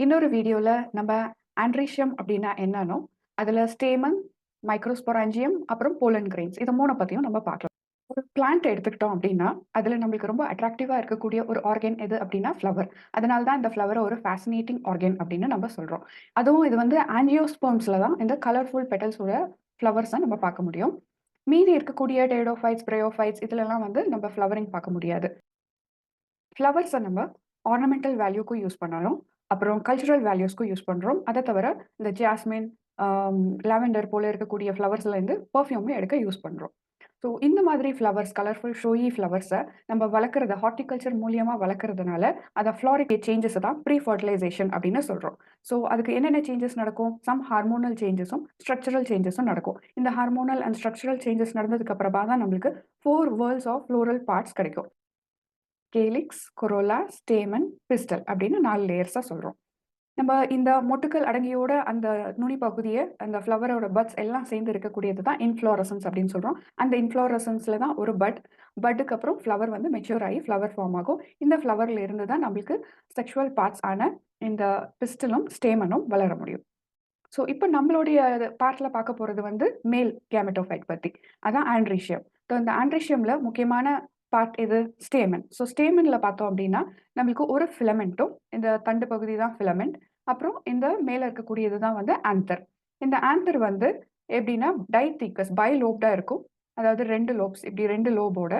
இன்னொரு வீடியோல நம்ம ஆண்ட்ரீஷியம் அப்படின்னா என்னன்னோ, அதுல ஸ்டேமன், மைக்ரோஸ்பொராஞ்சியம், அப்புறம் போலன் கிரெயின்ஸ் இத 3 பத்தியும் நம்ம பார்க்கலாம். ஒரு பிளான்ட் எடுத்துக்கிட்டோம் அப்படின்னா, அதுல நம்மளுக்கு ரொம்ப அட்ராக்டிவா இருக்கக்கூடிய ஒரு ஆர்கன் எது அப்படின்னா ஃப்ளவர். அதனால தான் இந்த ஃப்ளவர ஒரு ஃபேசினேட்டிங் ஆர்கன் அப்படின்னு நம்ம சொல்றோம். அதுவும் இது வந்து ஆஞ்சியோஸ்பெர்ம்ஸ்ல தான் இந்த கலர்ஃபுல் பெட்டல்ஸோட ஃப்ளவர்ஸ நம்ம பார்க்க முடியும். மீதி இருக்கக்கூடிய டெரிடோஃபைட்ஸ், பிரையோஃபைட்ஸ் இதுலலாம் வந்து நம்ம ஃப்ளவரிங் பார்க்க முடியாது. ஃப்ளவர்ஸ நம்ம ஆர்னமெண்டல் வேல்யூக்கும் யூஸ் பண்ணலாம். அப்புறம் கல்ச்சுரல் வேல்யூஸ்க்கும் யூஸ் பண்றோம். அத தவிர இந்த ஜாஸ்மின், லாவெண்டர் போல இருக்கக்கூடிய ஃப்ளவர்ஸ்லேருந்து பெர்ஃப்யூமே எடுக்க யூஸ் பண்றோம். ஸோ இந்த மாதிரி ஃப்ளவர்ஸ், கலர்ஃபுல் ஷோயி ஃப்ளவர்ஸ நம்ம வளர்க்குறது ஹார்ட்டிகல்ச்சர் மூலியமா வளர்க்கறதுனால, அத ஃப்ளாரிக் சேஞ்சஸ தான் ப்ரீ ஃபெர்டிலைசேஷன் அப்படின்னு சொல்றோம். ஸோ அதுக்கு என்னென்ன சேஞ்சஸ் நடக்கும்? சம் ஹார்மோனல் சேஞ்சஸும், ஸ்ட்ரக்சரல் சேஞ்சஸும் நடக்கும். இந்த ஹார்மோனல் அண்ட் ஸ்ட்ரக்சரல் சேஞ்சஸ் நடந்ததுக்கு அப்புறமா தான் நம்மளுக்கு 4 வேர்ல்ட்ஸ் ஆஃப் ஃப்ளோரல் பார்ட்ஸ் கிடைக்கும். கேலிக்ஸ், கொரோலா, ஸ்டேமன், பிஸ்டல் அப்படின்னு 4 லேயர்ஸா சொல்றோம். நம்ம இந்த மொட்டுக்கள் அடங்கியோட அந்த நுனி பகுதிய, அந்த ஃப்ளவரோட பட்ஸ் எல்லாம் சேர்ந்து இருக்கக்கூடியது தான் இன்ஃப்ளோரசன்ஸ் அப்படின்னு சொல்றோம். அந்த இன்ஃப்ளோரசன்ஸ்ல தான் ஒரு பட்டுக்கு அப்புறம் ஃப்ளவர் வந்து மெச்சூர் ஆகி ஃப்ளவர் ஃபார்ம் ஆகும். இந்த ஃப்ளவர்ல இருந்து தான் நம்மளுக்கு செக்சுவல் பார்ட்ஸ் ஆன இந்த பிஸ்டலும், ஸ்டேமனும் வளர முடியும். ஸோ இப்ப நம்மளுடைய பார்ட்ல பார்க்க போறது வந்து மேல் கேமெட்டோஃபைட் பத்தி. அதான் ஆண்ட்ரீஷியம். ஸோ இந்த ஆண்ட்ரீஷியம்ல முக்கியமான பார்ட் எது? ஸ்டேமன். ஸோ ஸ்டேமன்ல பார்த்தோம் அப்டின்னா, நம்மளுக்கு ஒரு ஃபிலமென்ட்டும், இந்த தண்டு பகுதி தான் ஃபிலமென்ட். அப்புறம் இந்த மேல இருக்கக்கூடியது தான் வந்து ஆந்தர். இந்த ஆந்தர் வந்து எப்டின்னா டைதீக்கஸ், பைலோப்டா இருக்கும். அதாவது 2 லோப்ஸ் இப்டி 2 லோபோட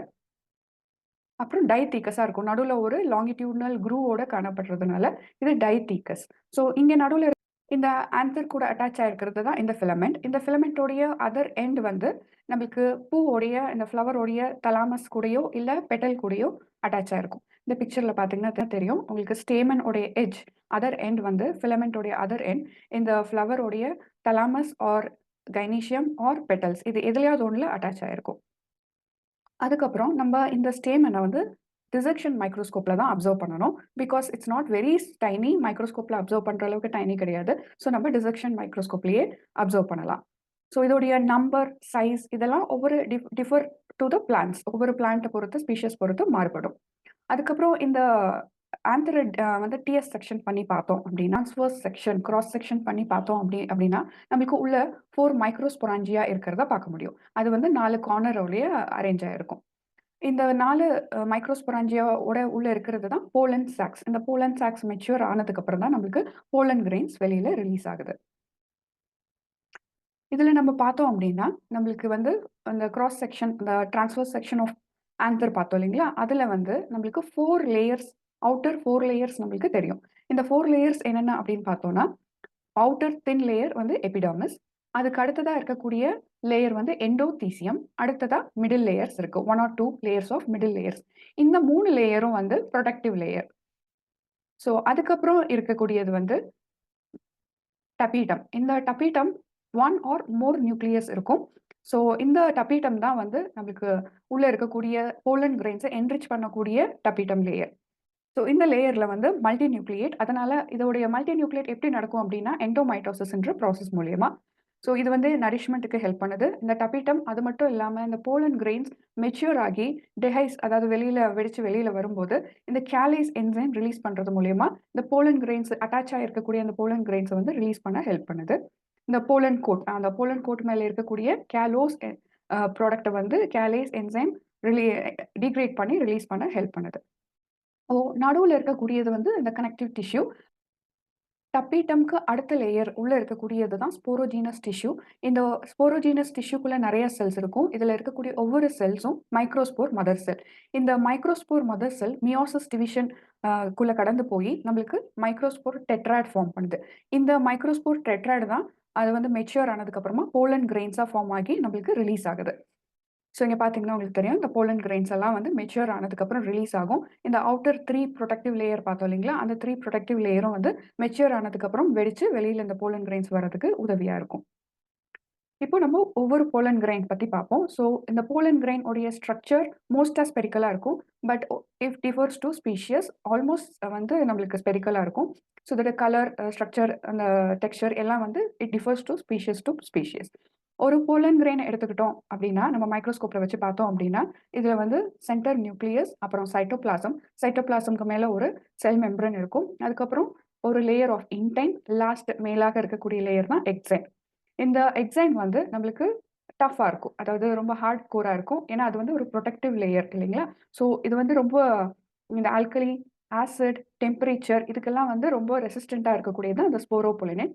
அப்புறம் டைதீக்கஸா இருக்கும். நடுவுல ஒரு லாங்கிட்யூடினல் க்ரூவோட காணப்படுறதுனால, இது டைதீக்கஸ். ஸோ இங்க நடுவுல இந்த ஆந்தர் கூட அட்டாச் ஆயிருக்கிறது தான் இந்த ஃபிலமென்ட். இந்த ஃபிலமென்ட்டோடைய அதர் எண்ட் வந்து நம்மளுக்கு பூவோடைய, இந்த ஃப்ளவரோடைய தலாமஸ் கூடயோ, இல்ல பெட்டல் கூடயோ அட்டாச் ஆயிருக்கும். இந்த பிக்சர்ல பார்த்தீங்கன்னா தெரியும். உங்களுக்கு ஸ்டேமன் உடைய எட்ஜ், அதர் எண்ட் வந்து ஃபிலமென்ட் உடைய அதர் எண்ட் இந்த ஃப்ளவரோடைய thalamus or gynoecium or petals இது எதுலயாவது ஒண்ணுல அட்டாச் ஆயிருக்கும். அதுக்கப்புறம் நம்ப இந்த ஸ்டேமன வந்து டிசெக்ஷன் மைக்ரோஸ்கோப்ல தான் அப்சர்வ் பண்ணணும். Because it's not very tiny. மைக்ரோஸ்கோப்ல அப்சர்வ் பண்ற அளவுக்கு டைனி கிடையாது. ஸோ நம்ம டிசெக்ஷன் மைக்ரோஸ்கோப்லயே அப்சர்வ் பண்ணலாம். ஸோ இதோடைய நம்பர், சைஸ் இதெல்லாம் ஒவ்வொரு டிஃபர் டூ த பிளான்ட்ஸ். ஒவ்வொரு பிளான்ட்ட பொறுத்து, ஸ்பீஷிஸ் பொறுத்து மாறுபடும். அதுக்கப்புறம் இந்த ஆந்த்ரட் வந்து டிஎஸ் செக்ஷன் பண்ணி பார்த்தோம் அப்படின்னா, ட்ரான்ஸ்வர்ஸ் செக்ஷன், கிராஸ் செக்ஷன் பண்ணி பார்த்தோம் அப்படின்னா, நமக்கு உள்ள 4 மைக்ரோஸ்பொராஞ்சியா இருக்கிறத பார்க்க முடியும். அது வந்து 4 கார்னரோடயே அரேஞ்ச் ஆயிருக்கும். இந்த 4 மைக்ரோஸ்பொராஞ்சியாவோட உள்ள இருக்கிறது தான் போலன் சாக்ஸ். இந்த போலன் சாக்ஸ் மெச்சூர் ஆனதுக்கு அப்புறம் தான் நம்மளுக்கு போலன் கிரெயின்ஸ் வெளியில ரிலீஸ் ஆகுது. இதுல நம்ம பார்த்தோம் அப்படின்னா, நம்மளுக்கு வந்து அந்த கிராஸ் செக்ஷன், அந்த டிரான்ஸ்வர்ஸ் செக்ஷன் ஆஃப் ஆந்தர் பார்த்தோம் இல்லைங்களா? அதுல வந்து நம்மளுக்கு 4 லேயர்ஸ், அவுட்டர் 4 லேயர்ஸ் நம்மளுக்கு தெரியும். இந்த 4 லேயர்ஸ் என்னென்ன அப்படின்னு பார்த்தோம்னா, அவுட்டர் தின் லேயர் வந்து எபிடெர்மிஸ். அதுக்கு அடுத்ததா இருக்கக்கூடிய லேயர் வந்து எண்டோதீசியம். அடுத்ததா மிடில் லேயர்ஸ் இருக்கு. 1 or 2 layers of middle layers. இந்த 3 லேயரும் வந்து புரொடக்டிவ் லேயர். ஸோ அதுக்கப்புறம் இருக்கக்கூடியது வந்து டபீட்டம். இந்த டபீட்டம் 1 ஆர் மோர் நியூக்ளியஸ் இருக்கும். ஸோ இந்த டபீட்டம் தான் வந்து நம்மளுக்கு உள்ள இருக்கக்கூடிய போலன் கிரெயின்ஸ என்ரிச் பண்ணக்கூடிய டபீட்டம் லேயர். ஸோ இந்த லேயர்ல வந்து மல்டி நியூக்ளியேட். அதனால இதோடைய மல்டி நியூக்ளியேட் எப்படி நடக்கும் அப்படின்னா, எண்டோமைட்டோசிஸ்ன்ற ப்ராசஸ் மூலியமா. ஸோ இது வந்து நரிஷ்மென்ட்க்கு ஹெல்ப் பண்ணுது. இந்த டபீட்டம் அது மட்டும் இல்லாம இந்த போலன் கிரெயின்ஸ் மெச்சூர் ஆகி அதாவது வெளியில வெடிச்சு வெளியில வரும்போது, இந்த கேலேஸ் என்சைம் ரிலீஸ் பண்றது மூலியமா இந்த போலன் கிரெயின்ஸ் அட்டாச் ஆயிருக்கக்கூடிய அந்த போலன் கிரெயின்ஸ வந்து ரிலீஸ் பண்ண ஹெல்ப் பண்ணுது. இந்த போலன் கோட், அந்த போலன் கோட் மேல இருக்கக்கூடிய கேலோஸ் ப்ராடக்ட்ட வந்து கேலேஸ் என்சைம் ரிலீ டிகிரேட் பண்ணி ரிலீஸ் பண்ண ஹெல்ப் பண்ணுது. நடுவுல இருக்கக்கூடியது வந்து இந்த கனெக்டிவ் டிஷ்யூ. டப்பீட்டம்க்கு அடுத்த லேயர் உள்ள இருக்கக்கூடியது தான் ஸ்போரோஜீனஸ் டிஷ்யூ. இந்த ஸ்போரோஜீனஸ் டிஷ்யூக்குள்ள நெறைய செல்ஸ் இருக்கும். இதுல இருக்கக்கூடிய ஒவ்வொரு செல்ஸும் மைக்ரோஸ்போர் மதர் செல். இந்த microspore mother cell meiosis division குள்ள கடந்து போய் நம்மளுக்கு மைக்ரோஸ்போர் டெட்ராய்ட் ஃபார்ம் பண்ணுது. இந்த மைக்ரோஸ்போர் டெட்ராய்டு தான் அது வந்து மெச்சூர் ஆனதுக்கு அப்புறமா போலன் கிரெயின்ஸா ஃபார்ம் ஆகி நம்மளுக்கு ரிலீஸ் ஆகுது. ஸோ இங்க பார்த்தீங்கன்னா உங்களுக்கு தெரியும். இந்த போலன் கிரெயின்ஸ் எல்லாம் வந்து மெச்சூர் ஆனதுக்கப்புறம் ரிலீஸ் ஆகும். இந்த அவுட்டர் 3 புரொடக்டிவ் லேயர் பார்த்தோம் இல்லைங்களா? அந்த 3 புரொடக்டிவ் லேயரும் வந்து மெச்சூர் ஆனதுக்கப்புறம் வெடிச்சு வெளியில இந்த போலன் கிரெயின்ஸ் வரதுக்கு உதவியா இருக்கும். இப்போ நம்ம ஒவ்வொரு போலன் கிரெயின் பத்தி பார்ப்போம். ஸோ இந்த போலன் கிரெயின் உடைய ஸ்ட்ரக்சர் மோஸ்ட்டா ஸ்பெரிக்கலா இருக்கும். But if differs to species almost வந்து நம்மளுக்கு ஸ்பெரிக்கலா இருக்கும். ஸோ இதோட கலர், ஸ்ட்ரக்சர், அந்த டெக்ஸ்சர் எல்லாம் வந்து இட் டிஃபர்ஸ் டூ ஸ்பீஷியஸ். ஒரு போலன் கிரெயின் எடுத்துக்கிட்டோம் அப்படின்னா, நம்ம மைக்ரோஸ்கோப்ல வச்சு பார்த்தோம் அப்படின்னா, இதுல வந்து சென்டர் நியூக்ளியஸ், அப்புறம் சைட்டோபிளாசம். சைட்டோபிளாசம்க்கு மேல ஒரு செல் மெம்பரேன் இருக்கும். அதுக்கப்புறம் ஒரு லேயர் ஆஃப் இன்டைன், லாஸ்ட் மேலாக இருக்கக்கூடிய லேயர் தான் எக்ஸைன். இந்த எக்ஸைன் வந்து நம்மளுக்கு டஃப்பா இருக்கும். அதாவது ரொம்ப ஹார்ட் கோரா இருக்கும். ஏன்னா, அது வந்து ஒரு புரொடெக்டிவ் லேயர் இல்லைங்களா? ஸோ இது வந்து ரொம்ப இந்த ஆல்கலி, ஆசிட், டெம்பரேச்சர் இதுக்கெல்லாம் வந்து ரொம்ப ரெசிஸ்டன்ட்டா இருக்கக்கூடியது தான் அந்த ஸ்போரோபொலினேட்.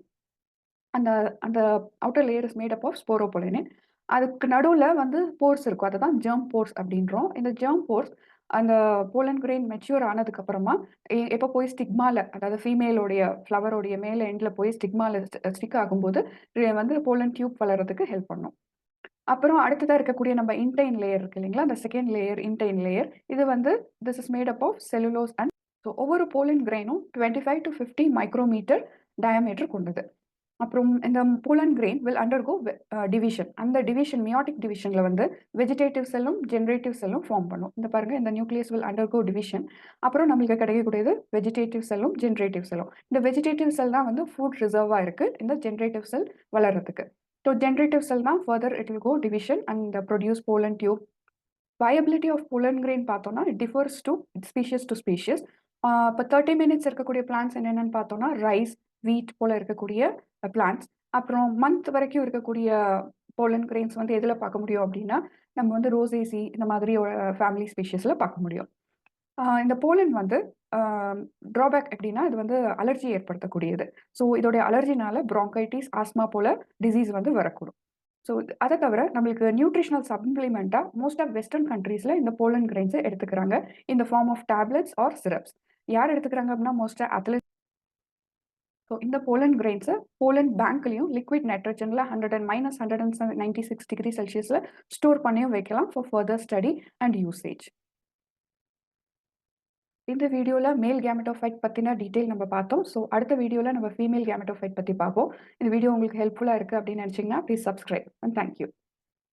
அந்த அந்த outer layer is made up of sporopollenin. அதுக்கு நடுவுல வந்து போர்ஸ் இருக்கும். அததான் ஜெர்ம் போர்ஸ் அப்படின்றோம். இந்த ஜெர்ம் போர்ஸ் அந்த போலன் கிரெயின் மெச்சூர் ஆனதுக்கு அப்புறமா எப்ப போய் ஸ்டிக்மால அதாவது ஃபீமேலோடைய ஃப்ளவரோடைய மேல் எண்ட்ல போய் ஸ்டிக்மால ஸ்டிக் ஆகும்போது வந்து போலன் டியூப் வளர்றதுக்கு ஹெல்ப் பண்ணும். அப்புறம் அடுத்ததா இருக்கக்கூடிய நம்ம இன்டைன் லேயர் இருக்கு இல்லைங்களா? அந்த செகண்ட் லேயர் இன்டைன் லேயர். இது வந்து this is made up of cellulose and so ஒவ்வொரு போலன் கிரெயினும் 25 டூ 50 மைக்ரோமீட்டர் டயாமீட்டர் கொண்டது. அப்புறம் இந்த pollen grain will undergo division. அந்த டிவிஷன் மியோட்டிக் டிவிஷன்ல வந்து வெஜிடேட்டிவ் செல்லும், ஜெனரேட்டிவ் செல்லும் ஃபார்ம் பண்ணும். இந்த பாருங்க இந்த நியூக்ளியஸ் வில் அண்டர்கோ டிவிஷன். அப்புறம் நம்மளுக்கு கிடைக்கக்கூடியது வெஜிடேட்டிவ் செல்லும், ஜெனரேட்டிவ் செல்லும். இந்த வெஜிடேட்டிவ் செல் தான் வந்து ஃபுட் ரிசர்வா இருக்கு. இந்த ஜெனரேட்டிவ் செல் வளர்றதுக்கு. ஸோ ஜெனரேட்டிவ் செல் தான் further it will go division and produce pollen tube. Viability of pollen grain பார்த்தோம்னா, it differs to species to species. இப்போ 30 மினிட்ஸ் இருக்கக்கூடிய பிளான்ட்ஸ் என்னென்னன்னு பார்த்தோம்னா, ரைஸ், வீட் போல இருக்கக்கூடிய பிளான்ட்ஸ். அப்புறம் மந்த் வரைக்கும் இருக்கக்கூடிய போலன் கிரெயின்ஸ் வந்து எதுல பார்க்க முடியும் அப்படின்னா, நம்ம வந்து ரோசேசி இந்த மாதிரி ஃபேமிலி ஸ்பீஷிஸ்ல பார்க்க முடியும். இந்த போலன் வந்து அ ட்ராபேக் எப்படின்னா, இது வந்து அலர்ஜி ஏற்படுத்தக்கூடியது. ஸோ இதோடைய அலர்ஜினால பிராங்கைட்டிஸ், ஆஸ்மா போல டிசீஸ் வந்து வரக்கூடும். ஸோ அத தவிர நம்மளுக்கு நியூட்ரிஷனல் சப்ளிமெண்ட்டா மோஸ்ட் ஆஃப் வெஸ்டர்ன் கண்ட்ரீஸ்ல இந்த போலன் கிரெயின்ஸ எடுத்துக்கிறாங்க. In the form of tablets or syrups. யார் எடுத்துக்கிறாங்க அப்படின்னா, மோஸ்ட்டா அத்லெட்ஸ். ஸோ இந்த போலன் கிரெயின்ஸ போலன் பேங்க்லயும் லிக்விட் நைட்ரஜன்ல 100 அண்ட் -196 டிகிரி செல்சியஸ்ல ஸ்டோர் பண்ணியும் வைக்கலாம் for further study and usage. இந்த வீடியோல மேல் கேமெட்டோஃபைட் பத்தின டீட்டெயில் நம்ம பார்த்தோம். ஸோ அடுத்த வீடியோல நம்ம ஃபீமேல் கேமெட்டோஃபைட் பத்தி பார்ப்போம். இந்த வீடியோ உங்களுக்கு ஹெல்ப்ஃபுல்லா இருக்கு அப்படின்னு நினைச்சீங்கன்னா, please subscribe and thank you.